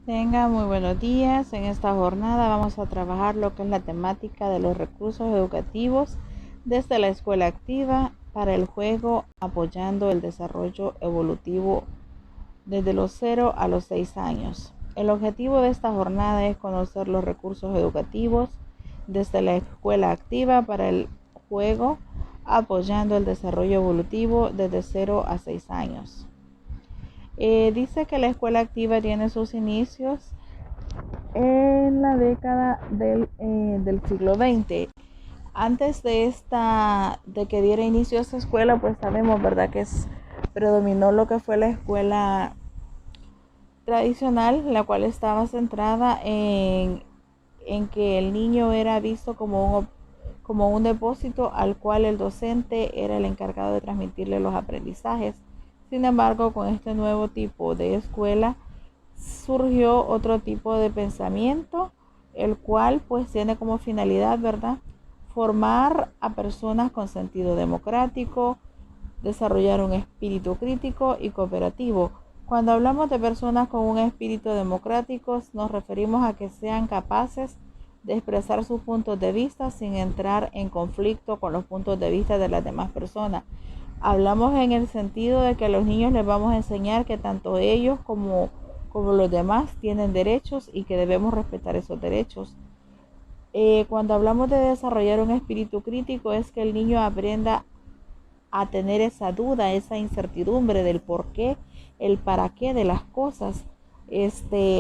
Tenga muy buenos días. En esta jornada vamos a trabajar lo que es la temática de los recursos educativos desde la escuela activa para el juego, apoyando el desarrollo evolutivo desde los 0 a los 6 años. El objetivo de esta jornada es conocer los recursos educativos desde la escuela activa para el juego, apoyando el desarrollo evolutivo desde 0 a 6 años. Dice que la escuela activa tiene sus inicios en la década del siglo XX. Antes de que diera inicio a esta escuela, pues sabemos, ¿verdad?, que predominó lo que fue la escuela tradicional, la cual estaba centrada en que el niño era visto como un depósito al cual el docente era el encargado de transmitirle los aprendizajes. Sin embargo, con este nuevo tipo de escuela surgió otro tipo de pensamiento, el cual pues tiene como finalidad, ¿verdad?, formar a personas con sentido democrático, desarrollar un espíritu crítico y cooperativo. Cuando hablamos de personas con un espíritu democrático, nos referimos a que sean capaces de expresar sus puntos de vista sin entrar en conflicto con los puntos de vista de las demás personas. Hablamos en el sentido de que a los niños les vamos a enseñar que tanto ellos como los demás tienen derechos y que debemos respetar esos derechos. Cuando hablamos de desarrollar un espíritu crítico, es que el niño aprenda a tener esa duda, esa incertidumbre del por qué, el para qué de las cosas,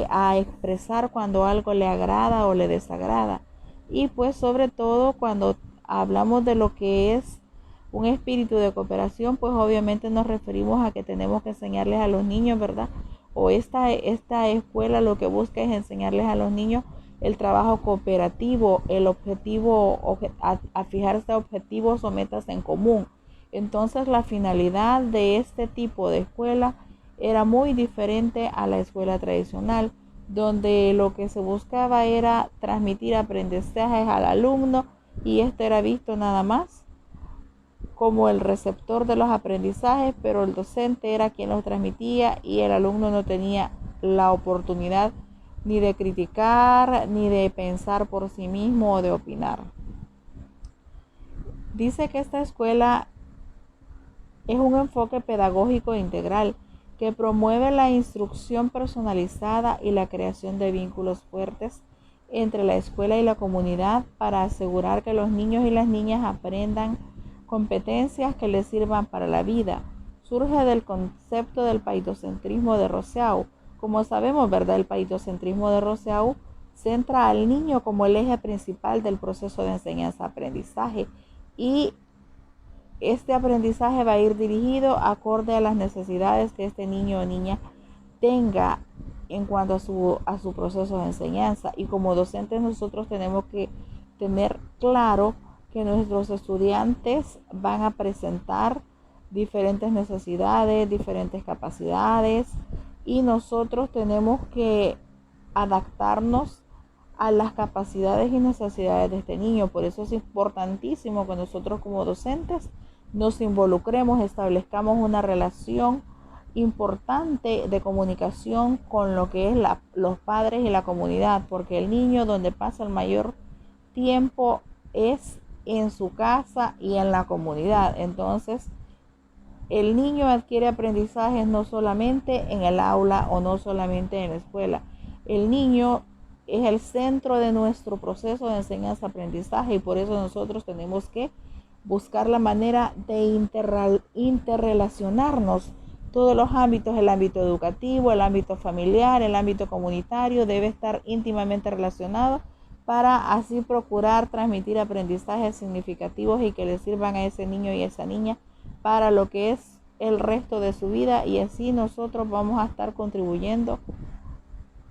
a expresar cuando algo le agrada o le desagrada. Y pues sobre todo cuando hablamos de lo que es un espíritu de cooperación, pues obviamente nos referimos a que tenemos que enseñarles a los niños, ¿verdad? O esta escuela lo que busca es enseñarles a los niños el trabajo cooperativo, el objetivo, a fijarse objetivos o metas en común. Entonces la finalidad de este tipo de escuela era muy diferente a la escuela tradicional, donde lo que se buscaba era transmitir aprendizajes al alumno y este era visto nada más como el receptor de los aprendizajes, pero el docente era quien los transmitía y el alumno no tenía la oportunidad ni de criticar, ni de pensar por sí mismo o de opinar. Dice que esta escuela es un enfoque pedagógico integral que promueve la instrucción personalizada y la creación de vínculos fuertes entre la escuela y la comunidad para asegurar que los niños y las niñas aprendan competencias que les sirvan para la vida. Surge del concepto del paidocentrismo de Rousseau. Como sabemos, ¿verdad?, el paidocentrismo de Rousseau centra al niño como el eje principal del proceso de enseñanza-aprendizaje y este aprendizaje va a ir dirigido acorde a las necesidades que este niño o niña tenga en cuanto a su proceso de enseñanza. Y como docentes nosotros tenemos que tener claro que nuestros estudiantes van a presentar diferentes necesidades, diferentes capacidades y nosotros tenemos que adaptarnos a las capacidades y necesidades de este niño. Por eso es importantísimo que nosotros como docentes nos involucremos, establezcamos una relación importante de comunicación con lo que es los padres y la comunidad, porque el niño donde pasa el mayor tiempo es en su casa y en la comunidad. Entonces el niño adquiere aprendizajes no solamente en el aula o no solamente en la escuela. El niño es el centro de nuestro proceso de enseñanza-aprendizaje y por eso nosotros tenemos que buscar la manera de interrelacionarnos. Todos los ámbitos, el ámbito educativo, el ámbito familiar, el ámbito comunitario, debe estar íntimamente relacionado para así procurar transmitir aprendizajes significativos y que le sirvan a ese niño y a esa niña para lo que es el resto de su vida, y así nosotros vamos a estar contribuyendo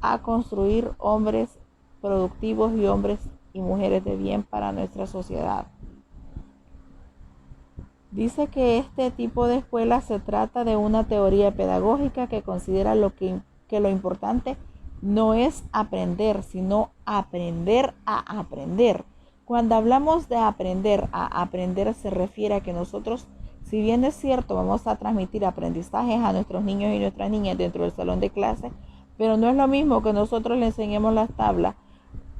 a construir hombres productivos y hombres y mujeres de bien para nuestra sociedad. Dice que este tipo de escuela se trata de una teoría pedagógica que considera que lo importante no es aprender, sino aprender a aprender. Cuando hablamos de aprender a aprender se refiere a que nosotros, si bien es cierto, vamos a transmitir aprendizajes a nuestros niños y nuestras niñas dentro del salón de clase, Pero no es lo mismo que nosotros le enseñemos las tablas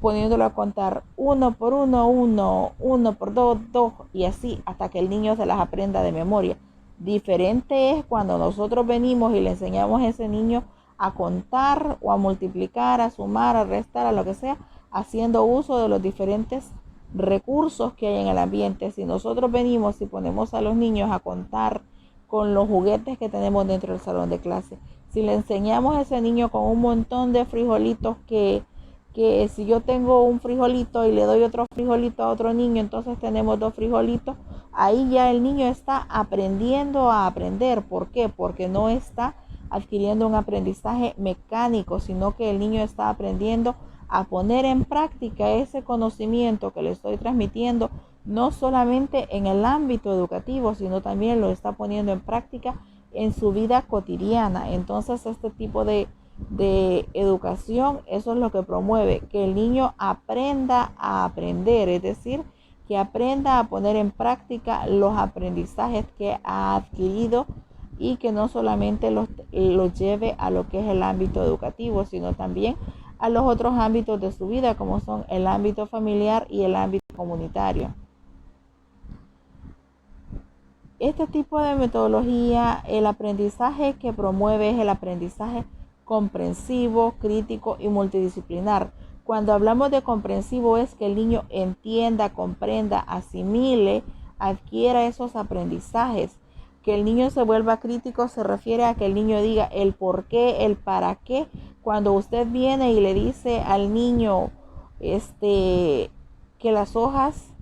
poniéndolo a contar 1 por 1, 1, 1 por 2, 2 y así hasta que el niño se las aprenda de memoria. Diferente es cuando nosotros venimos y le enseñamos a ese niño a contar o a multiplicar, a sumar, a restar, a lo que sea, haciendo uso de los diferentes recursos que hay en el ambiente. Si nosotros venimos y ponemos a los niños a contar con los juguetes que tenemos dentro del salón de clase, si le enseñamos a ese niño con un montón de frijolitos que si yo tengo un frijolito y le doy otro frijolito a otro niño, entonces tenemos 2 frijolitos, ahí ya el niño está aprendiendo a aprender. ¿Por qué? Porque no está adquiriendo un aprendizaje mecánico, sino que el niño está aprendiendo a poner en práctica ese conocimiento que le estoy transmitiendo, no solamente en el ámbito educativo, sino también lo está poniendo en práctica en su vida cotidiana. Entonces este tipo de educación, eso es lo que promueve, que el niño aprenda a aprender, es decir, que aprenda a poner en práctica los aprendizajes que ha adquirido y que no solamente los lleve a lo que es el ámbito educativo, sino también a los otros ámbitos de su vida, como son el ámbito familiar y el ámbito comunitario. Este tipo de metodología, el aprendizaje que promueve es el aprendizaje comprensivo, crítico y multidisciplinar. Cuando hablamos de comprensivo es que el niño entienda, comprenda, asimile, adquiera esos aprendizajes. Que el niño se vuelva crítico se refiere a que el niño diga el por qué, el para qué. Cuando usted viene y le dice al niño que las hojas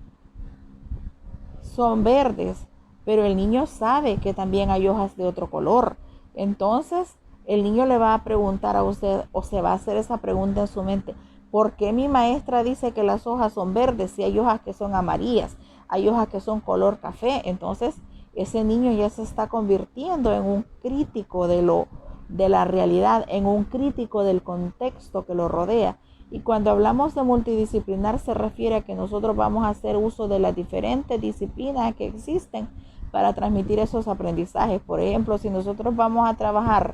son verdes, pero el niño sabe que también hay hojas de otro color. Entonces, el niño le va a preguntar a usted o se va a hacer esa pregunta en su mente: ¿por qué mi maestra dice que las hojas son verdes si hay hojas que son amarillas, hay hojas que son color café? Entonces, ese niño ya se está convirtiendo en un crítico de la realidad, en un crítico del contexto que lo rodea. Y cuando hablamos de multidisciplinar se refiere a que nosotros vamos a hacer uso de las diferentes disciplinas que existen para transmitir esos aprendizajes. Por ejemplo, si nosotros vamos a trabajar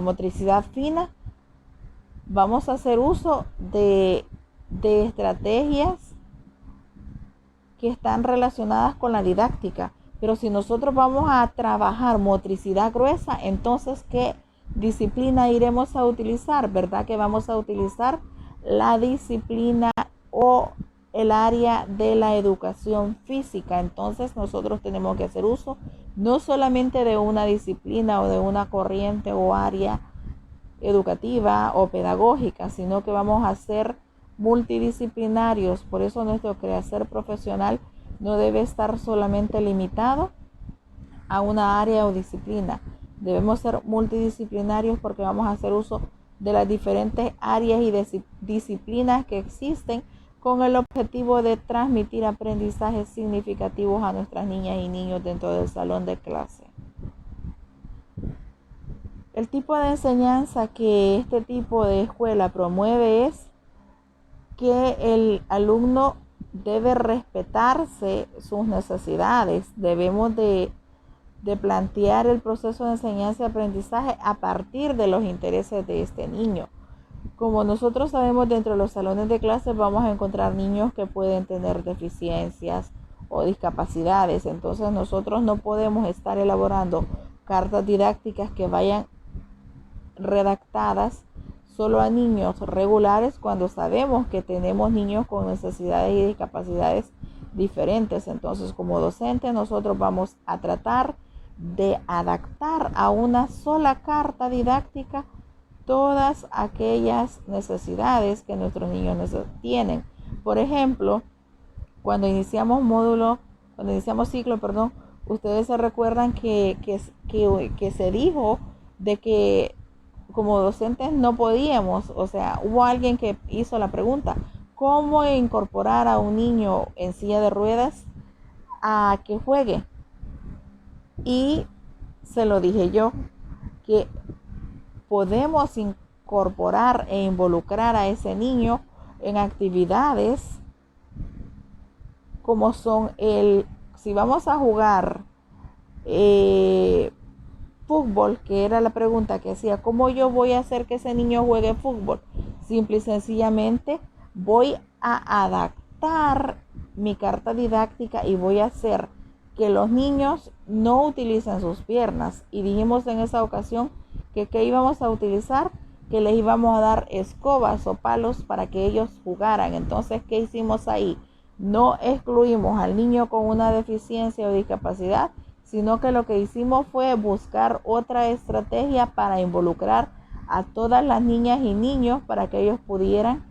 motricidad fina, vamos a hacer uso de estrategias que están relacionadas con la didáctica. Pero si nosotros vamos a trabajar motricidad gruesa, entonces ¿qué disciplina iremos a utilizar? ¿Verdad que vamos a utilizar la disciplina o el área de la educación física? Entonces nosotros tenemos que hacer uso no solamente de una disciplina o de una corriente o área educativa o pedagógica, sino que vamos a ser multidisciplinarios. Por eso nuestro quehacer profesional no debe estar solamente limitado a una área o disciplina. Debemos ser multidisciplinarios porque vamos a hacer uso de las diferentes áreas y disciplinas que existen con el objetivo de transmitir aprendizajes significativos a nuestras niñas y niños dentro del salón de clase. El tipo de enseñanza que este tipo de escuela promueve es que el alumno debe respetarse sus necesidades. Debemos de plantear el proceso de enseñanza y aprendizaje a partir de los intereses de este niño. Como nosotros sabemos, dentro de los salones de clase vamos a encontrar niños que pueden tener deficiencias o discapacidades. Entonces nosotros no podemos estar elaborando cartas didácticas que vayan redactadas solo a niños regulares cuando sabemos que tenemos niños con necesidades y discapacidades diferentes. Entonces, como docentes, nosotros vamos a tratar de adaptar a una sola carta didáctica todas aquellas necesidades que nuestros niños tienen. Por ejemplo, cuando iniciamos ciclo, ustedes se recuerdan que se dijo de que como docentes no podíamos, o sea, hubo alguien que hizo la pregunta: ¿cómo incorporar a un niño en silla de ruedas a que juegue? Y se lo dije yo, que podemos incorporar e involucrar a ese niño en actividades como son si vamos a jugar fútbol, que era la pregunta que hacía, ¿cómo yo voy a hacer que ese niño juegue fútbol? Simple y sencillamente voy a adaptar mi carta didáctica y voy a hacer que los niños no utilicen sus piernas. Y dijimos en esa ocasión que íbamos a utilizar, que les íbamos a dar escobas o palos para que ellos jugaran. Entonces, ¿qué hicimos ahí? No excluimos al niño con una deficiencia o discapacidad, sino que lo que hicimos fue buscar otra estrategia para involucrar a todas las niñas y niños para que ellos pudieran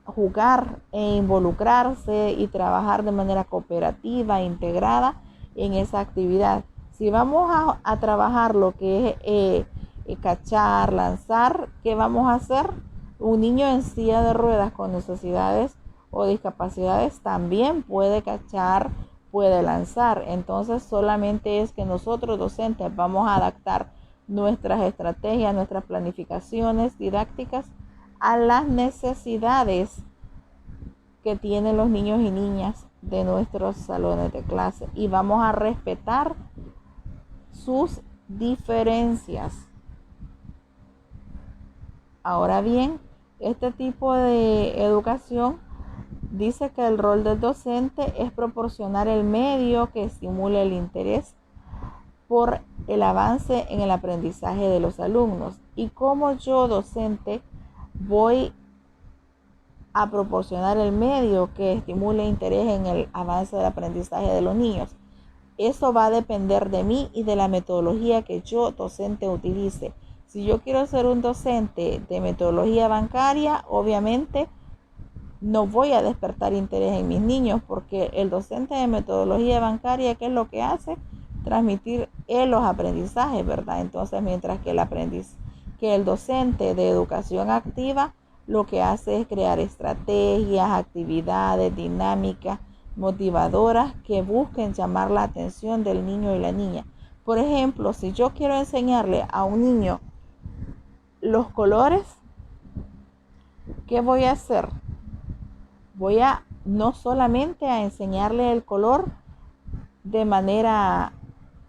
jugar e involucrarse y trabajar de manera cooperativa, integrada en esa actividad. Si vamos a trabajar lo que es cachar, lanzar, ¿qué vamos a hacer? Un niño en silla de ruedas con necesidades o discapacidades también puede cachar, puede lanzar. Entonces solamente es que nosotros docentes vamos a adaptar nuestras estrategias, nuestras planificaciones didácticas a las necesidades que tienen los niños y niñas de nuestros salones de clase, y vamos a respetar sus diferencias. Ahora bien, este tipo de educación dice que el rol del docente es proporcionar el medio que estimule el interés por el avance en el aprendizaje de los alumnos. Y como yo, docente, voy a proporcionar el medio que estimule interés en el avance del aprendizaje de los niños. Eso va a depender de mí y de la metodología que yo, docente, utilice. Si yo quiero ser un docente de metodología bancaria, obviamente no voy a despertar interés en mis niños, porque el docente de metodología bancaria, ¿qué es lo que hace? Transmitir los aprendizajes, ¿verdad? Entonces, mientras que el docente de educación activa lo que hace es crear estrategias, actividades, dinámicas, motivadoras que busquen llamar la atención del niño y la niña. Por ejemplo, si yo quiero enseñarle a un niño los colores, ¿qué voy a hacer? Voy a no solamente a enseñarle el color de manera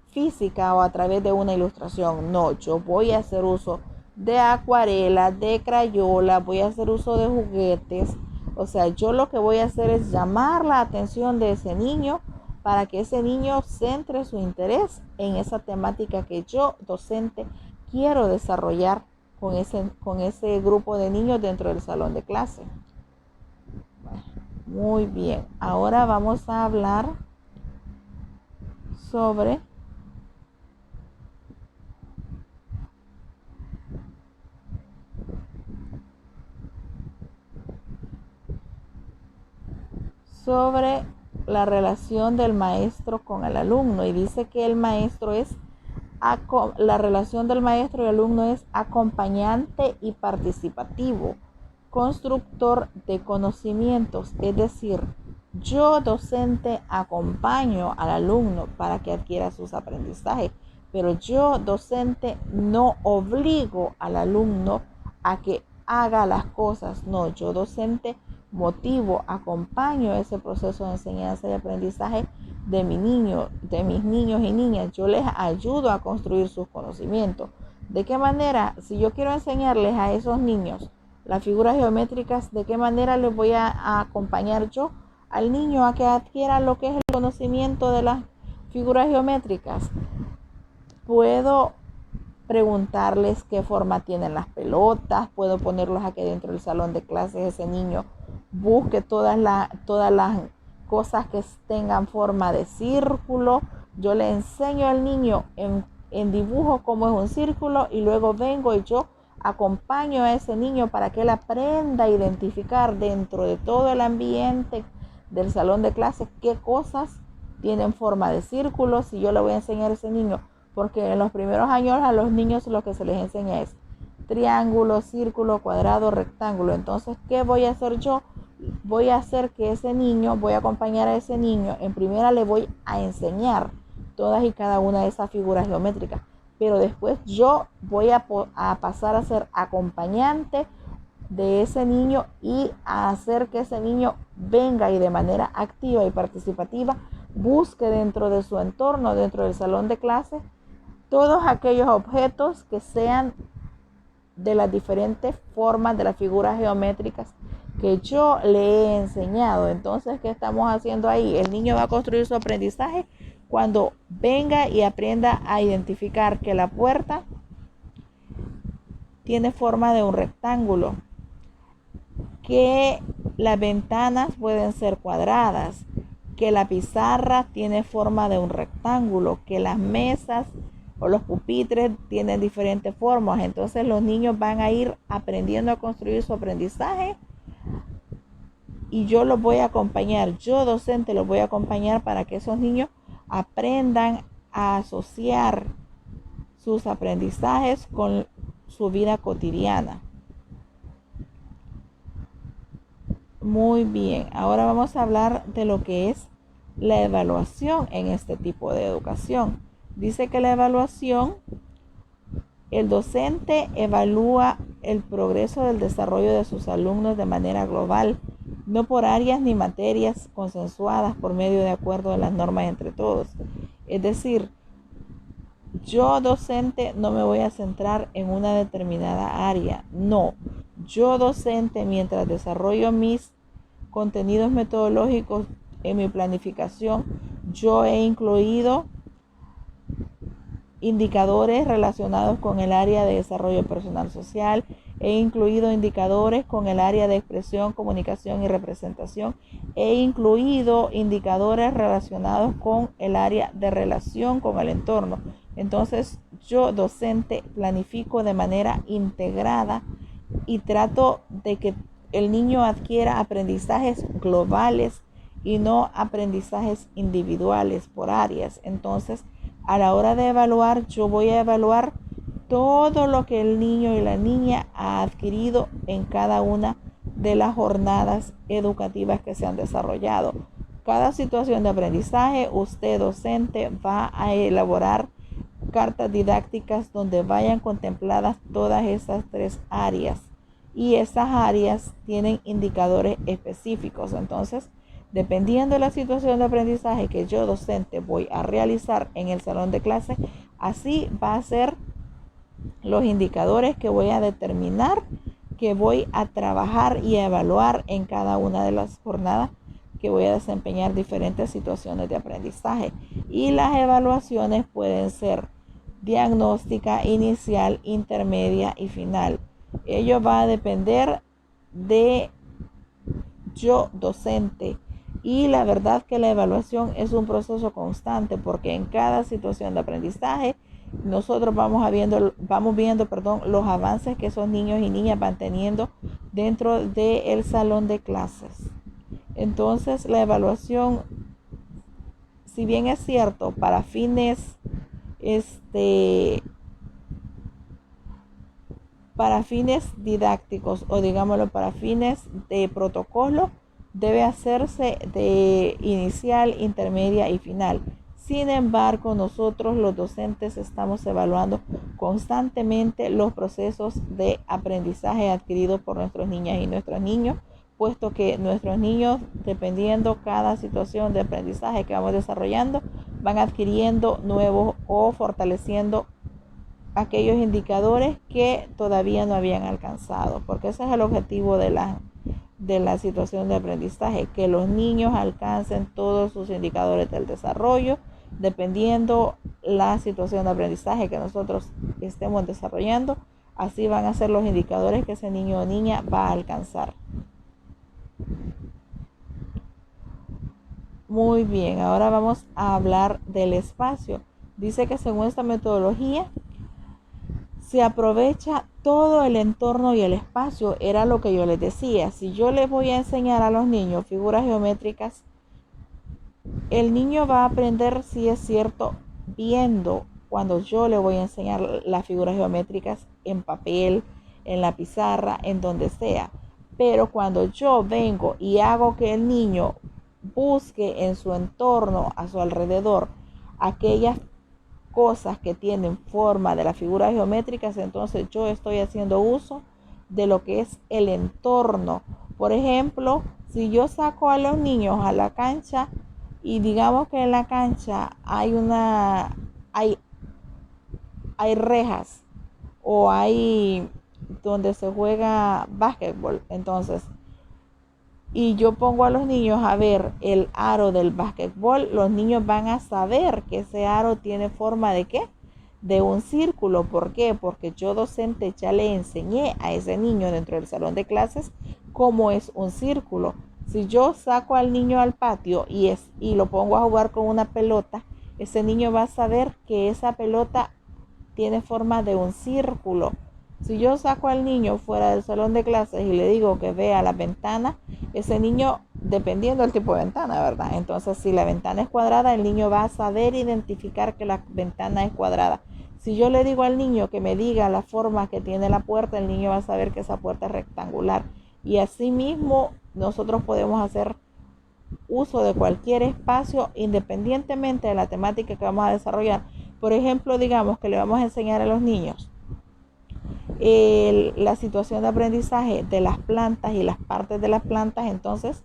física o a través de una ilustración. No, yo voy a hacer uso de acuarela, de crayola, voy a hacer uso de juguetes. O sea, yo lo que voy a hacer es llamar la atención de ese niño para que ese niño centre su interés en esa temática que yo, docente, quiero desarrollar con ese grupo de niños dentro del salón de clase. Muy bien, ahora vamos a hablar sobre la relación del maestro con el alumno, y dice que la relación del maestro y alumno es acompañante y participativo, constructor de conocimientos. Es decir, yo, docente, acompaño al alumno para que adquiera sus aprendizajes, pero yo, docente, no obligo al alumno a que haga las cosas. No, yo, docente, motivo, acompaño ese proceso de enseñanza y aprendizaje de mis niños y niñas. Yo les ayudo a construir sus conocimientos. ¿De qué manera? Si yo quiero enseñarles a esos niños las figuras geométricas, ¿de qué manera les voy a acompañar yo al niño a que adquiera lo que es el conocimiento de las figuras geométricas? Puedo preguntarles qué forma tienen las pelotas, puedo ponerlos aquí dentro del salón de clases, ese niño busque todas las cosas que tengan forma de círculo. Yo le enseño al niño en dibujo cómo es un círculo, y luego vengo y yo acompaño a ese niño para que él aprenda a identificar dentro de todo el ambiente del salón de clases qué cosas tienen forma de círculo. Si yo le voy a enseñar a ese niño, porque en los primeros años a los niños lo que se les enseña es triángulo, círculo, cuadrado, rectángulo. Entonces, ¿qué voy a hacer yo? Voy a hacer que ese niño, voy a acompañar a ese niño. En primera le voy a enseñar todas y cada una de esas figuras geométricas, pero después yo voy a pasar a ser acompañante de ese niño y a hacer que ese niño venga y de manera activa y participativa busque dentro de su entorno, dentro del salón de clases, todos aquellos objetos que sean de las diferentes formas de las figuras geométricas que yo le he enseñado. Entonces, ¿qué estamos haciendo ahí? El niño va a construir su aprendizaje cuando venga y aprenda a identificar que la puerta tiene forma de un rectángulo, que las ventanas pueden ser cuadradas, que la pizarra tiene forma de un rectángulo, que las mesas o los pupitres tienen diferentes formas. Entonces los niños van a ir aprendiendo a construir su aprendizaje y yo los voy a acompañar, yo docente los voy a acompañar para que esos niños aprendan a asociar sus aprendizajes con su vida cotidiana. Muy bien, ahora vamos a hablar de lo que es la evaluación en este tipo de educación. Dice que la evaluación, el docente evalúa el progreso del desarrollo de sus alumnos de manera global, no por áreas ni materias consensuadas por medio de acuerdo de las normas entre todos. Es decir, yo docente no me voy a centrar en una determinada área, no. Yo docente, mientras desarrollo mis contenidos metodológicos en mi planificación, yo he incluido indicadores relacionados con el área de desarrollo personal social, he incluido indicadores con el área de expresión, comunicación y representación, he incluido indicadores relacionados con el área de relación con el entorno. Entonces, yo docente planifico de manera integrada y trato de que el niño adquiera aprendizajes globales y no aprendizajes individuales por áreas. Entonces, a la hora de evaluar, yo voy a evaluar todo lo que el niño y la niña ha adquirido en cada una de las jornadas educativas que se han desarrollado. Cada situación de aprendizaje, usted docente va a elaborar cartas didácticas donde vayan contempladas todas esas 3 áreas y esas áreas tienen indicadores específicos. Entonces, dependiendo de la situación de aprendizaje que yo docente voy a realizar en el salón de clase, así va a ser los indicadores que voy a determinar, que voy a trabajar y a evaluar en cada una de las jornadas que voy a desempeñar diferentes situaciones de aprendizaje. Y las evaluaciones pueden ser diagnóstica, inicial, intermedia y final. Ello va a depender de yo docente. Y la verdad que la evaluación es un proceso constante porque en cada situación de aprendizaje nosotros vamos viendo los avances que esos niños y niñas van teniendo dentro del salón de clases. Entonces la evaluación, si bien es cierto, para fines didácticos o digámoslo para fines de protocolo, debe hacerse de inicial, intermedia y final. Sin embargo, nosotros los docentes estamos evaluando constantemente los procesos de aprendizaje adquiridos por nuestras niñas y nuestros niños, puesto que nuestros niños, dependiendo cada situación de aprendizaje que vamos desarrollando, van adquiriendo nuevos o fortaleciendo aquellos indicadores que todavía no habían alcanzado, porque ese es el objetivo de la situación de aprendizaje, que los niños alcancen todos sus indicadores del desarrollo, dependiendo la situación de aprendizaje que nosotros estemos desarrollando, así van a ser los indicadores que ese niño o niña va a alcanzar. Muy bien, ahora vamos a hablar del espacio. Dice que según esta metodología se aprovecha todo el entorno y el espacio. Era lo que yo les decía. Si yo les voy a enseñar a los niños figuras geométricas, el niño va a aprender, si es cierto, viendo cuando yo le voy a enseñar las figuras geométricas en papel, en la pizarra, en donde sea. Pero cuando yo vengo y hago que el niño busque en su entorno, a su alrededor, aquellas cosas que tienen forma de las figuras geométricas, entonces yo estoy haciendo uso de lo que es el entorno. Por ejemplo, si yo saco a los niños a la cancha y digamos que en la cancha hay hay rejas o hay donde se juega básquetbol, entonces, y yo pongo a los niños a ver el aro del básquetbol, los niños van a saber que ese aro tiene forma de ¿qué? De un círculo. ¿Por qué? Porque yo docente ya le enseñé a ese niño dentro del salón de clases cómo es un círculo. Si yo saco al niño al patio y lo pongo a jugar con una pelota, ese niño va a saber que esa pelota tiene forma de un círculo. Si yo saco al niño fuera del salón de clases y le digo que vea la ventana, ese niño, dependiendo del tipo de ventana, ¿verdad? Entonces, si la ventana es cuadrada, el niño va a saber identificar que la ventana es cuadrada. Si yo le digo al niño que me diga la forma que tiene la puerta, el niño va a saber que esa puerta es rectangular. Y así mismo nosotros podemos hacer uso de cualquier espacio independientemente de la temática que vamos a desarrollar. Por ejemplo, digamos que le vamos a enseñar a los niños la situación de aprendizaje de las plantas y las partes de las plantas. Entonces,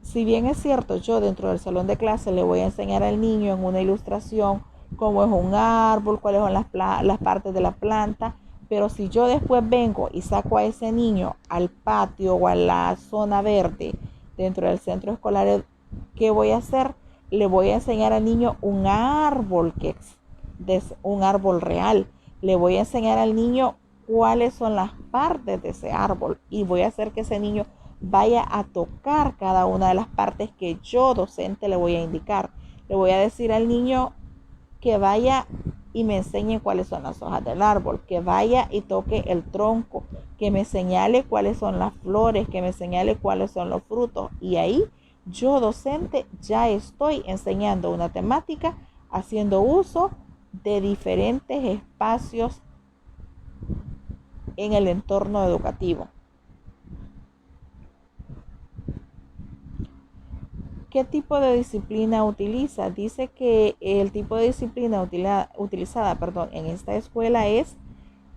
si bien es cierto, yo dentro del salón de clase le voy a enseñar al niño en una ilustración cómo es un árbol, cuáles son las partes de la planta, pero si yo después vengo y saco a ese niño al patio o a la zona verde dentro del centro escolar, ¿qué voy a hacer? Le voy a enseñar al niño un árbol un árbol real. Le voy a enseñar al niño cuáles son las partes de ese árbol y voy a hacer que ese niño vaya a tocar cada una de las partes que yo, docente, le voy a indicar. Le voy a decir al niño que vaya y me enseñe cuáles son las hojas del árbol, que vaya y toque el tronco, que me señale cuáles son las flores, que me señale cuáles son los frutos. Y ahí yo, docente, ya estoy enseñando una temática, haciendo uso de diferentes espacios en el entorno educativo. ¿Qué tipo de disciplina utiliza? Dice que el tipo de disciplina utilizada en esta escuela es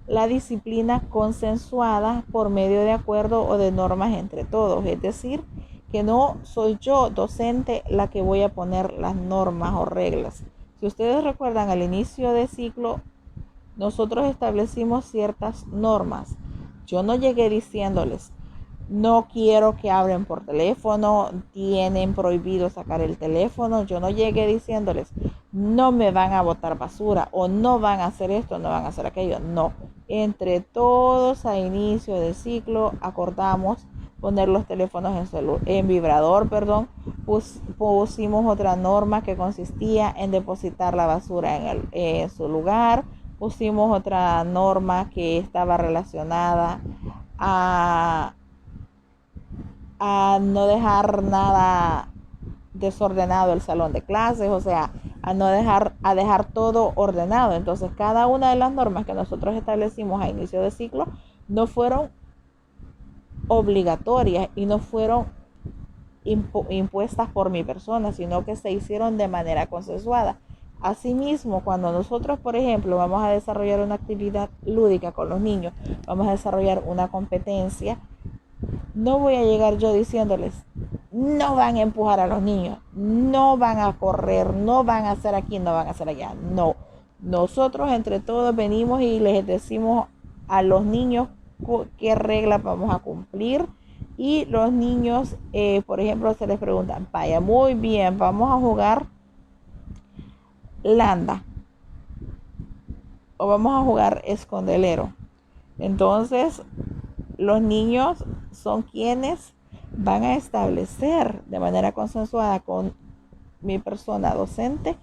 la disciplina consensuada por medio de acuerdo o de normas entre todos. Es decir, que no soy yo, docente, la que voy a poner las normas o reglas. Si ustedes recuerdan, al inicio de ciclo, nosotros establecimos ciertas normas. Yo no llegué diciéndoles, no quiero que hablen por teléfono, tienen prohibido sacar el teléfono. Yo no llegué diciéndoles, no me van a botar basura o no van a hacer esto, no van a hacer aquello. No, entre todos a inicio de ciclo acordamos poner los teléfonos en vibrador, pusimos otra norma que consistía en depositar la basura en su lugar. Pusimos otra norma que estaba relacionada a no dejar nada desordenado el salón de clases, o sea, a dejar todo ordenado. Entonces, cada una de las normas que nosotros establecimos a inicio de ciclo no fueron obligatorias y no fueron impuestas por mi persona, sino que se hicieron de manera consensuada. Asimismo, cuando nosotros, por ejemplo, vamos a desarrollar una actividad lúdica con los niños, vamos a desarrollar una competencia, no voy a llegar yo diciéndoles, no van a empujar a los niños, no van a correr, no van a hacer aquí, no van a hacer allá. No, nosotros entre todos venimos y les decimos a los niños qué reglas vamos a cumplir. Y los niños, por ejemplo, se les pregunta, vaya, muy bien, vamos a jugar landa o vamos a jugar escondelero. Entonces, los niños son quienes van a establecer de manera consensuada con mi persona docente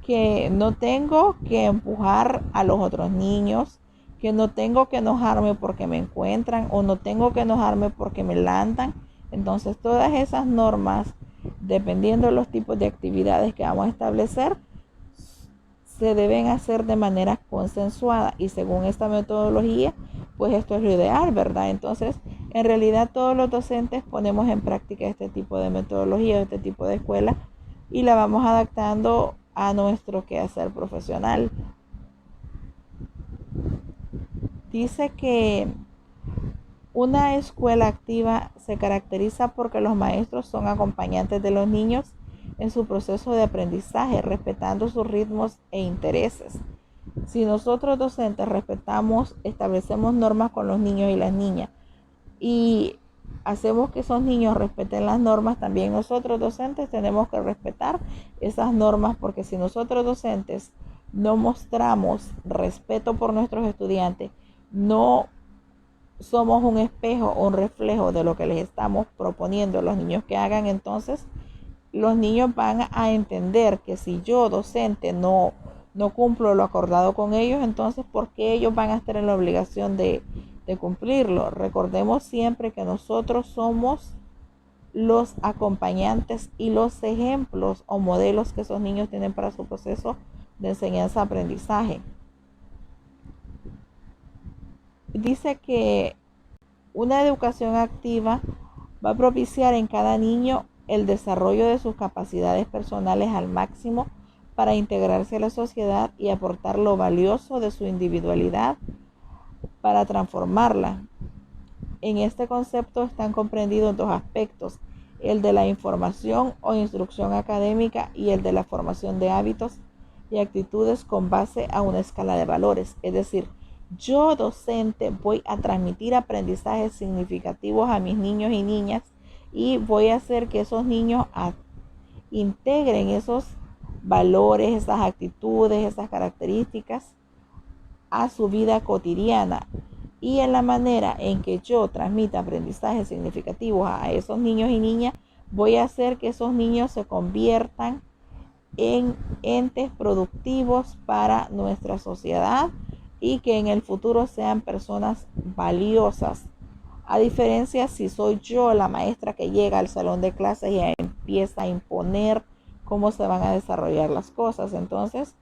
que no tengo que empujar a los otros niños, que no tengo que enojarme porque me encuentran o no tengo que enojarme porque me lanzan. Entonces, todas esas normas, dependiendo de los tipos de actividades que vamos a establecer, se deben hacer de manera consensuada y según esta metodología, pues esto es lo ideal, ¿verdad? Entonces, en realidad todos los docentes ponemos en práctica este tipo de metodología, este tipo de escuela y la vamos adaptando a nuestro quehacer profesional. Dice que una escuela activa se caracteriza porque los maestros son acompañantes de los niños en su proceso de aprendizaje, respetando sus ritmos e intereses. Si nosotros docentes respetamos, establecemos normas con los niños y las niñas y hacemos que esos niños respeten las normas, también nosotros docentes tenemos que respetar esas normas, porque si nosotros docentes no mostramos respeto por nuestros estudiantes, no somos un espejo o un reflejo de lo que les estamos proponiendo a los niños que hagan, entonces los niños van a entender que si yo docente no cumplo lo acordado con ellos, entonces ¿por qué ellos van a estar en la obligación de cumplirlo? Recordemos siempre que nosotros somos los acompañantes y los ejemplos o modelos que esos niños tienen para su proceso de enseñanza-aprendizaje. Dice que una educación activa va a propiciar en cada niño el desarrollo de sus capacidades personales al máximo para integrarse a la sociedad y aportar lo valioso de su individualidad para transformarla. En este concepto están comprendidos dos aspectos: el de la información o instrucción académica y el de la formación de hábitos y actitudes con base a una escala de valores. Es decir, yo docente voy a transmitir aprendizajes significativos a mis niños y niñas y voy a hacer que esos niños integren esos valores, esas actitudes, esas características a su vida cotidiana. Y en la manera en que yo transmita aprendizajes significativos a esos niños y niñas, voy a hacer que esos niños se conviertan en entes productivos para nuestra sociedad y que en el futuro sean personas valiosas. A diferencia si soy yo la maestra que llega al salón de clases y empieza a imponer cómo se van a desarrollar las cosas. Entonces,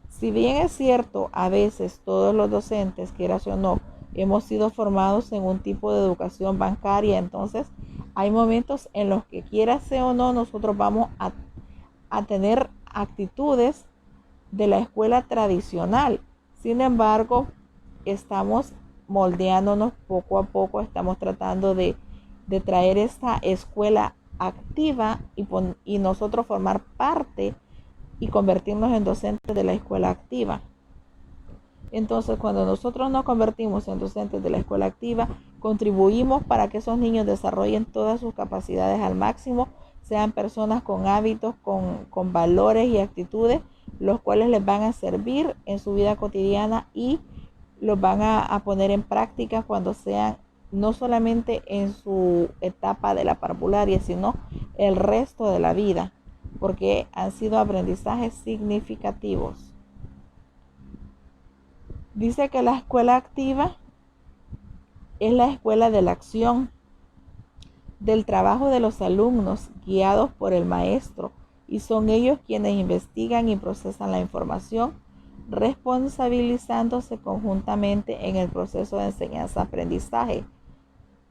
si bien es cierto, a veces todos los docentes, quieras o no, hemos sido formados en un tipo de educación bancaria, entonces hay momentos en los que quiera sea o no, nosotros vamos a tener actitudes de la escuela tradicional. Sin embargo, estamos moldeándonos poco a poco, estamos tratando de traer esta escuela activa y nosotros formar parte y convertirnos en docentes de la escuela activa. Entonces, cuando nosotros nos convertimos en docentes de la escuela activa, contribuimos para que esos niños desarrollen todas sus capacidades al máximo, sean personas con hábitos, con valores y actitudes, los cuales les van a servir en su vida cotidiana y los van a poner en práctica cuando sean, no solamente en su etapa de la parvularia, sino el resto de la vida, porque han sido aprendizajes significativos. Dice que la escuela activa es la escuela de la acción, del trabajo de los alumnos guiados por el maestro, y son ellos quienes investigan y procesan la información, responsabilizándose conjuntamente en el proceso de enseñanza-aprendizaje.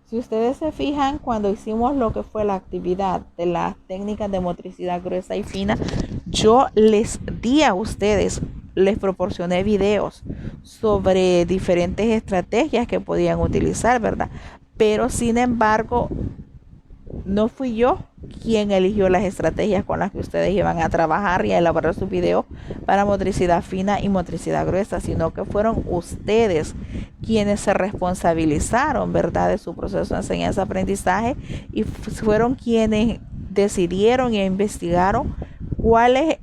Si ustedes se fijan, cuando hicimos lo que fue la actividad de las técnicas de motricidad gruesa y fina, yo les di a ustedes, les proporcioné videos sobre diferentes estrategias que podían utilizar, ¿verdad? Pero sin embargo, no fui yo quien eligió las estrategias con las que ustedes iban a trabajar y a elaborar sus videos para motricidad fina y motricidad gruesa, sino que fueron ustedes quienes se responsabilizaron, ¿verdad?, de su proceso de enseñanza-aprendizaje y fueron quienes decidieron e investigaron cuáles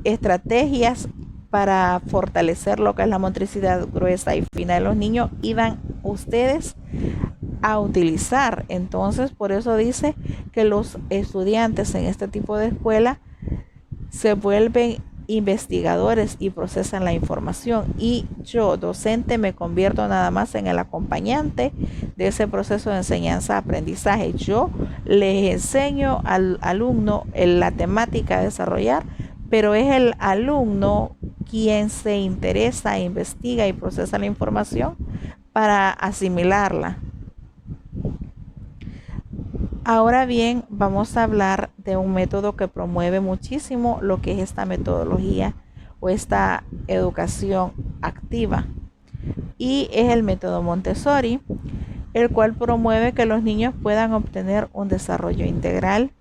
estrategias para fortalecer lo que es la motricidad gruesa y fina de los niños iban ustedes a utilizar. Entonces, por eso dice que los estudiantes en este tipo de escuela se vuelven investigadores y procesan la información, y yo, docente, me convierto nada más en el acompañante de ese proceso de enseñanza-aprendizaje. Yo les enseño al alumno la temática a desarrollar, pero es el alumno quien se interesa, investiga y procesa la información para asimilarla. Ahora bien, vamos a hablar de un método que promueve muchísimo lo que es esta metodología o esta educación activa, y es el método Montessori, el cual promueve que los niños puedan obtener un desarrollo integral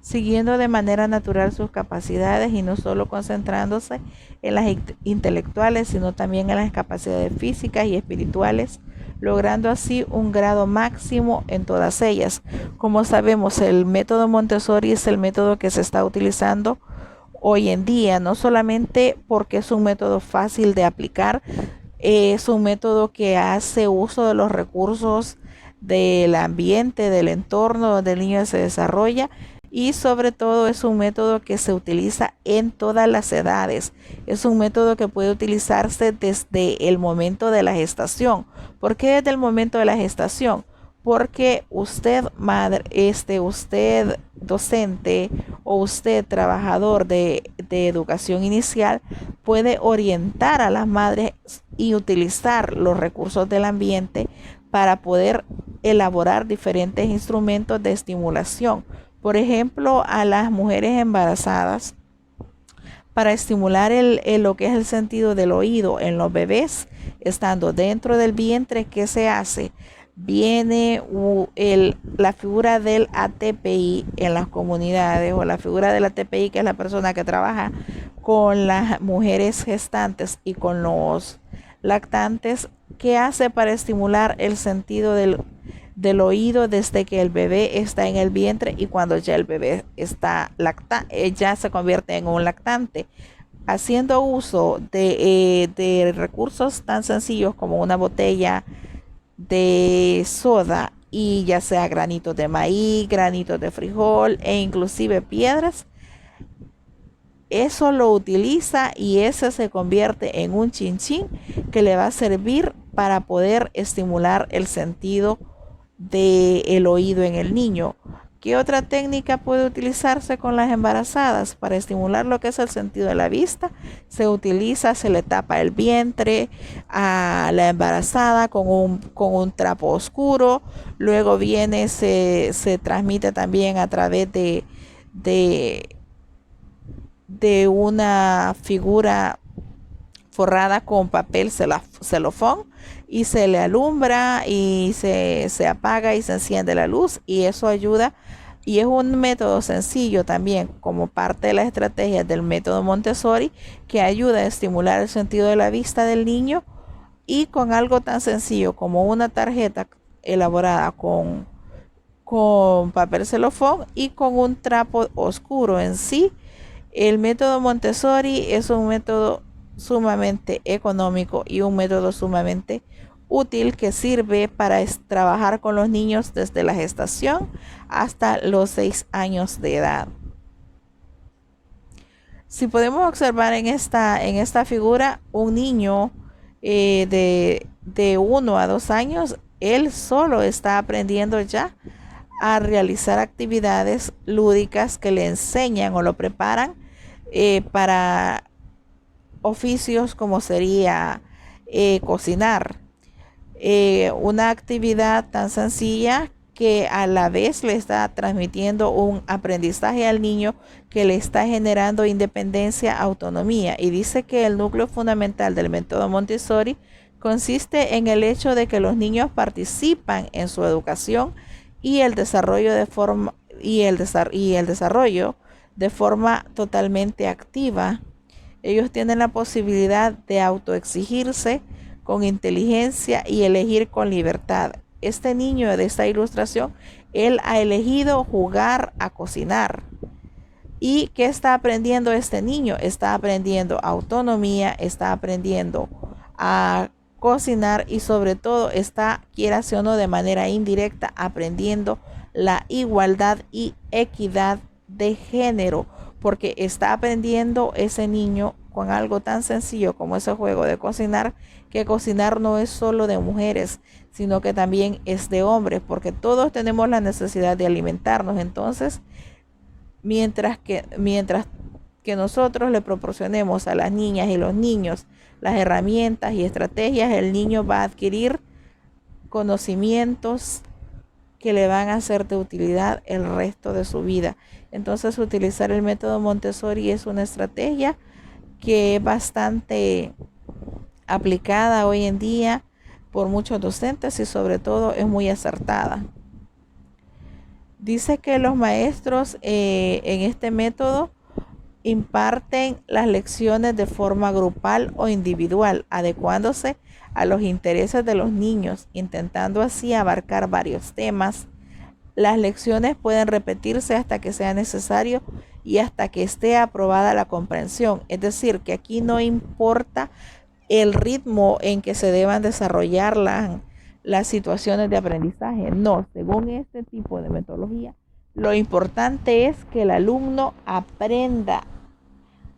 siguiendo de manera natural sus capacidades y no solo concentrándose en las intelectuales, sino también en las capacidades físicas y espirituales, logrando así un grado máximo en todas ellas. Como sabemos, el método Montessori es el método que se está utilizando hoy en día, no solamente porque es un método fácil de aplicar, es un método que hace uso de los recursos del ambiente, del entorno donde el niño se desarrolla, y sobre todo es un método que se utiliza en todas las edades. Es un método que puede utilizarse desde el momento de la gestación. ¿Por qué desde el momento de la gestación? Porque usted, madre, usted docente o usted trabajador de educación inicial puede orientar a las madres y utilizar los recursos del ambiente para poder elaborar diferentes instrumentos de estimulación. Por ejemplo, a las mujeres embarazadas, para estimular lo que es el sentido del oído en los bebés, estando dentro del vientre, ¿qué se hace? Viene la figura del ATPI en las comunidades, o la figura del ATPI, que es la persona que trabaja con las mujeres gestantes y con los lactantes, que hace para estimular el sentido del oído desde que el bebé está en el vientre y cuando ya el bebé está ya se convierte en un lactante, haciendo uso de recursos tan sencillos como una botella de soda, y ya sea granitos de maíz, granitos de frijol e inclusive piedras. Eso lo utiliza y ese se convierte en un chinchín que le va a servir para poder estimular el sentido del oído en el niño. ¿Qué otra técnica puede utilizarse con las embarazadas para estimular lo que es el sentido de la vista? Se le tapa el vientre a la embarazada con un trapo oscuro. Luego se transmite también a través de, de una figura forrada con papel celofán, y se le alumbra y se apaga y se enciende la luz, y eso ayuda, y es un método sencillo también como parte de las estrategias del método Montessori, que ayuda a estimular el sentido de la vista del niño, y con algo tan sencillo como una tarjeta elaborada con papel celofán y con un trapo oscuro en sí. El método Montessori es un método sumamente económico y un método sumamente útil que sirve para trabajar con los niños desde la gestación hasta los 6 años de edad. Si podemos observar en esta figura, un niño de 1 a 2 años, él solo está aprendiendo ya a realizar actividades lúdicas que le enseñan o lo preparan para oficios como sería cocinar. Una actividad tan sencilla que a la vez le está transmitiendo un aprendizaje al niño que le está generando independencia, autonomía. Y dice que el núcleo fundamental del método Montessori consiste en el hecho de que los niños participan en su educación y el desarrollo de forma totalmente activa. Ellos tienen la posibilidad de autoexigirse con inteligencia y elegir con libertad. Este niño de esta ilustración, él ha elegido jugar a cocinar. ¿Y qué está aprendiendo este niño? Está aprendiendo autonomía, está aprendiendo a cocinar, y sobre todo está, quiera o no, de manera indirecta, aprendiendo la igualdad y equidad de género, porque está aprendiendo ese niño con algo tan sencillo como ese juego de cocinar, que cocinar no es solo de mujeres, sino que también es de hombres, porque todos tenemos la necesidad de alimentarnos. Entonces, mientras que nosotros le proporcionemos a las niñas y los niños las herramientas y estrategias, el niño va a adquirir conocimientos que le van a ser de utilidad el resto de su vida. Entonces, utilizar el método Montessori es una estrategia que es bastante aplicada hoy en día por muchos docentes, y sobre todo es muy acertada. Dice que los maestros en este método imparten las lecciones de forma grupal o individual, adecuándose a los intereses de los niños, intentando así abarcar varios temas. Las lecciones pueden repetirse hasta que sea necesario y hasta que esté aprobada la comprensión. Es decir, que aquí no importa el ritmo en que se deban desarrollar las situaciones de aprendizaje. No, según este tipo de metodología, lo importante es que el alumno aprenda,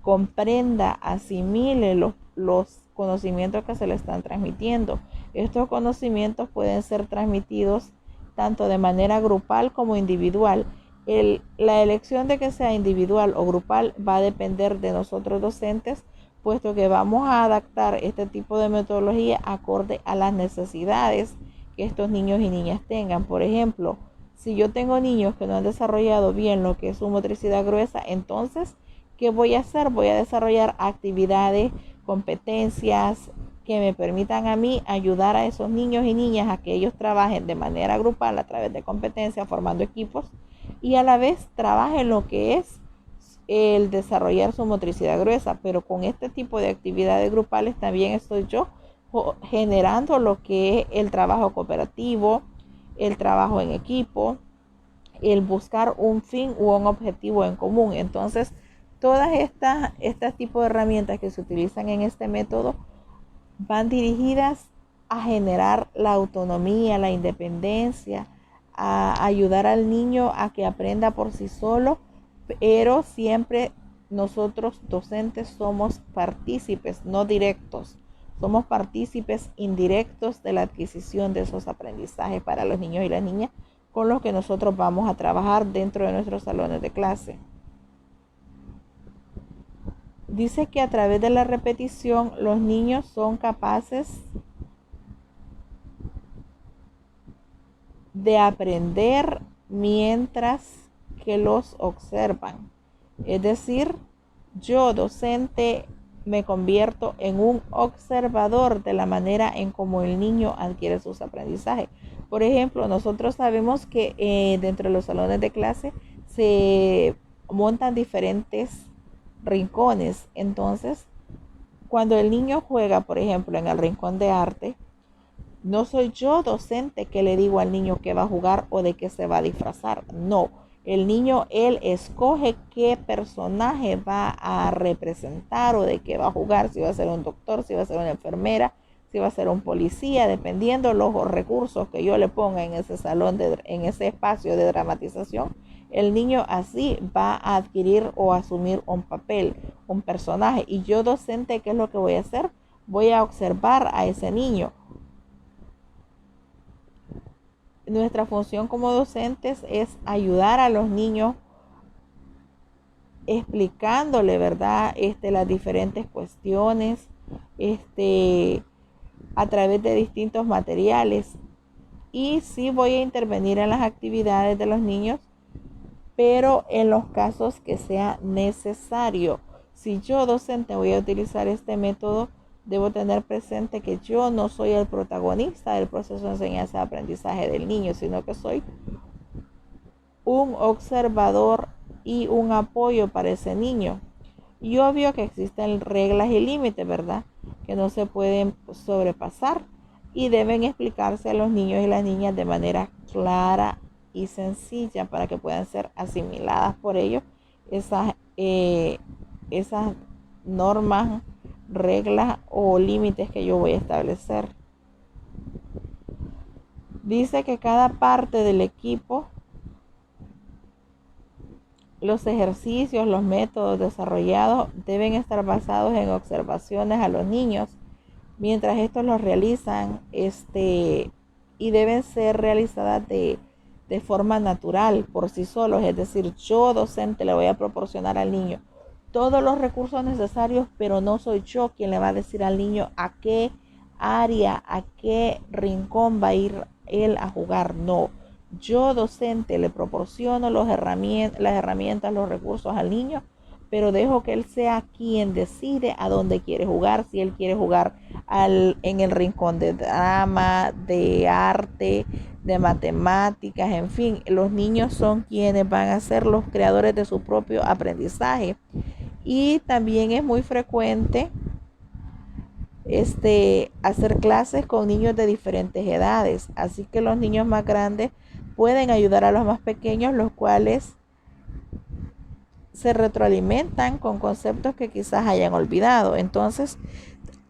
comprenda, asimile los conocimientos que se le están transmitiendo. Estos conocimientos pueden ser transmitidos tanto de manera grupal como individual. La elección de que sea individual o grupal va a depender de nosotros docentes, puesto que vamos a adaptar este tipo de metodología acorde a las necesidades que estos niños y niñas tengan. Por ejemplo, si yo tengo niños que no han desarrollado bien lo que es su motricidad gruesa, entonces, ¿qué voy a hacer? Voy a desarrollar actividades, competencias que me permitan a mí ayudar a esos niños y niñas a que ellos trabajen de manera grupal a través de competencias, formando equipos, y a la vez trabajen lo que es el desarrollar su motricidad gruesa. Pero con este tipo de actividades grupales también estoy yo generando lo que es el trabajo cooperativo, el trabajo en equipo, el buscar un fin u un objetivo en común. Entonces, todas estas tipos de herramientas que se utilizan en este método van dirigidas a generar la autonomía, la independencia, a ayudar al niño a que aprenda por sí solo, pero siempre nosotros docentes somos partícipes, no directos. Somos partícipes indirectos de la adquisición de esos aprendizajes para los niños y las niñas con los que nosotros vamos a trabajar dentro de nuestros salones de clase. Dice que a través de la repetición los niños son capaces de aprender mientras que los observan. Es decir, yo docente me convierto en un observador de la manera en cómo el niño adquiere sus aprendizajes. Por ejemplo, nosotros sabemos que dentro de los salones de clase se montan diferentes rincones. Entonces, cuando el niño juega, por ejemplo, en el rincón de arte, no soy yo docente que le digo al niño que va a jugar o de qué se va a disfrazar. No, el niño, él escoge qué personaje va a representar o de qué va a jugar, si va a ser un doctor, si va a ser una enfermera, si va a ser un policía, dependiendo los recursos que yo le ponga en ese salón, en ese espacio de dramatización. El niño así va a adquirir o asumir un papel, un personaje. Y yo docente, ¿qué es lo que voy a hacer? Voy a observar a ese niño. Nuestra función como docentes es ayudar a los niños explicándole, ¿verdad? Las diferentes cuestiones, a través de distintos materiales. Y sí voy a intervenir en las actividades de los niños, pero en los casos que sea necesario. Si yo docente voy a utilizar este método, debo tener presente que yo no soy el protagonista del proceso de enseñanza-aprendizaje del niño, sino que soy un observador y un apoyo para ese niño. Y obvio que existen reglas y límites, ¿verdad? Que no se pueden sobrepasar y deben explicarse a los niños y las niñas de manera clara y sencilla para que puedan ser asimiladas por ellos esas normas, reglas o límites que yo voy a establecer. Dice que cada parte del equipo, los ejercicios, los métodos desarrollados deben estar basados en observaciones a los niños mientras estos los realizan, y deben ser realizadas de forma natural, por sí solos. Es decir, yo docente le voy a proporcionar al niño todos los recursos necesarios, pero no soy yo quien le va a decir al niño a qué área, a qué rincón va a ir él a jugar. No, yo docente le proporciono las herramientas, los recursos al niño, pero dejo que él sea quien decide a dónde quiere jugar. Si él quiere jugar en el rincón de drama, de arte, de matemáticas, en fin, los niños son quienes van a ser los creadores de su propio aprendizaje. Y también es muy frecuente hacer clases con niños de diferentes edades, así que los niños más grandes pueden ayudar a los más pequeños, los cuales se retroalimentan con conceptos que quizás hayan olvidado. Entonces,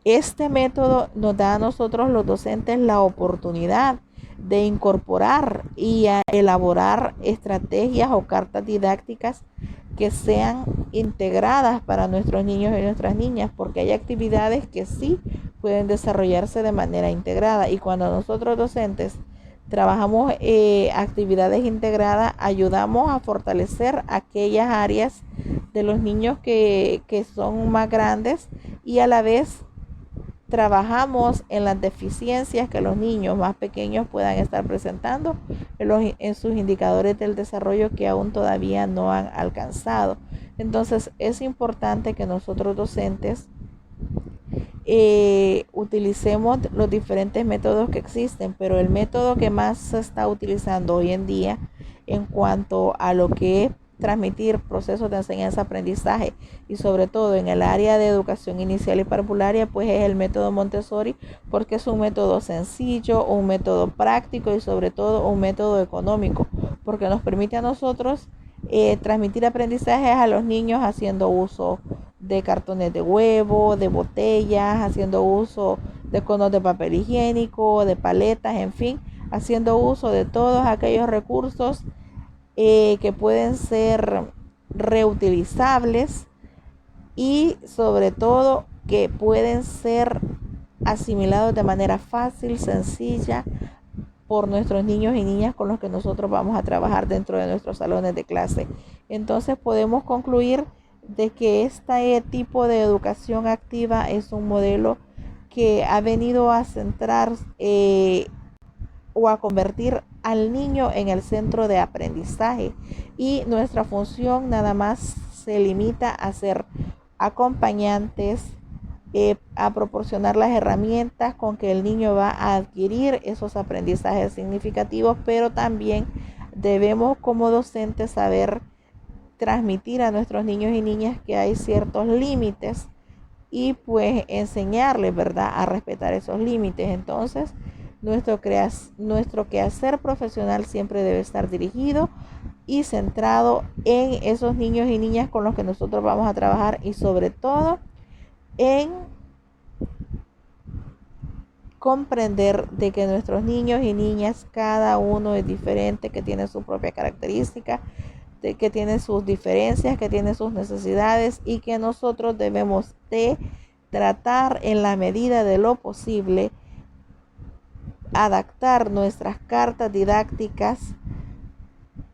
este método nos da a nosotros los docentes la oportunidad de incorporar y a elaborar estrategias o cartas didácticas que sean integradas para nuestros niños y nuestras niñas, porque hay actividades que sí pueden desarrollarse de manera integrada, y cuando nosotros docentes trabajamos actividades integradas, ayudamos a fortalecer aquellas áreas de los niños que son más grandes, y a la vez trabajamos en las deficiencias que los niños más pequeños puedan estar presentando en sus indicadores del desarrollo que aún todavía no han alcanzado. Entonces es importante que nosotros docentes utilicemos los diferentes métodos que existen, pero el método que más se está utilizando hoy en día en cuanto a lo que es transmitir procesos de enseñanza-aprendizaje, y sobre todo en el área de educación inicial y parvularia, pues es el método Montessori, porque es un método sencillo, un método práctico y sobre todo un método económico, porque nos permite a nosotros transmitir aprendizajes a los niños haciendo uso de cartones de huevo, de botellas, haciendo uso de conos de papel higiénico, de paletas, en fin, haciendo uso de todos aquellos recursos que pueden ser reutilizables y sobre todo que pueden ser asimilados de manera fácil, sencilla, por nuestros niños y niñas con los que nosotros vamos a trabajar dentro de nuestros salones de clase. Entonces podemos concluir de que este tipo de educación activa es un modelo que ha venido a centrar o a convertir al niño en el centro de aprendizaje, y nuestra función nada más se limita a ser acompañantes, a proporcionar las herramientas con que el niño va a adquirir esos aprendizajes significativos, pero también debemos como docentes saber transmitir a nuestros niños y niñas que hay ciertos límites y pues enseñarles, ¿verdad?, a respetar esos límites. Entonces, nuestro quehacer profesional siempre debe estar dirigido y centrado en esos niños y niñas con los que nosotros vamos a trabajar, y sobre todo en comprender de que nuestros niños y niñas, cada uno es diferente, que tiene su propia característica, de que tiene sus diferencias, que tiene sus necesidades, y que nosotros debemos de tratar en la medida de lo posible adaptar nuestras cartas didácticas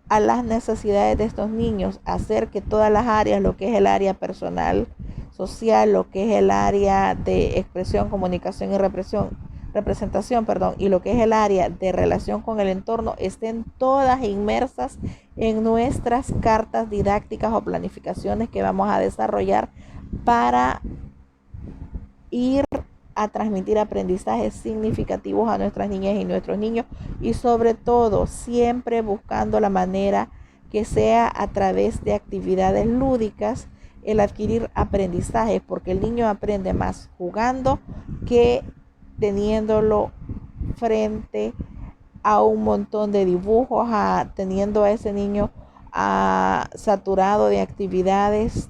a las necesidades de estos niños, hacer que todas las áreas, lo que es el área personal, social, lo que es el área de expresión, comunicación y representación, y lo que es el área de relación con el entorno, estén todas inmersas en nuestras cartas didácticas o planificaciones que vamos a desarrollar para ir a transmitir aprendizajes significativos a nuestras niñas y nuestros niños, y sobre todo siempre buscando la manera que sea a través de actividades lúdicas el adquirir aprendizajes, porque el niño aprende más jugando que teniéndolo frente a un montón de dibujos, teniendo a ese niño saturado de actividades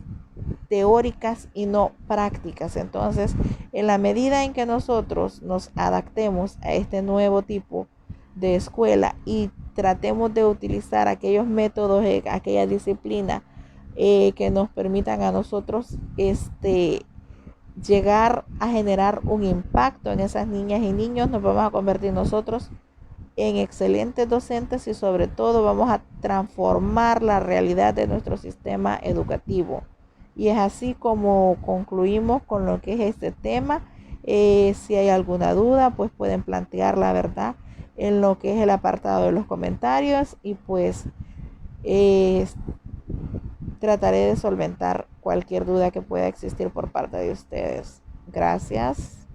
teóricas y no prácticas. Entonces, en la medida en que nosotros nos adaptemos a este nuevo tipo de escuela y tratemos de utilizar aquellos métodos, aquella disciplina que nos permitan a nosotros llegar a generar un impacto en esas niñas y niños, nos vamos a convertir nosotros en excelentes docentes, y sobre todo vamos a transformar la realidad de nuestro sistema educativo. Y es así como concluimos con lo que es este tema. Si hay alguna duda, pues pueden plantear la verdad en lo que es el apartado de los comentarios, y pues trataré de solventar cualquier duda que pueda existir por parte de ustedes. Gracias.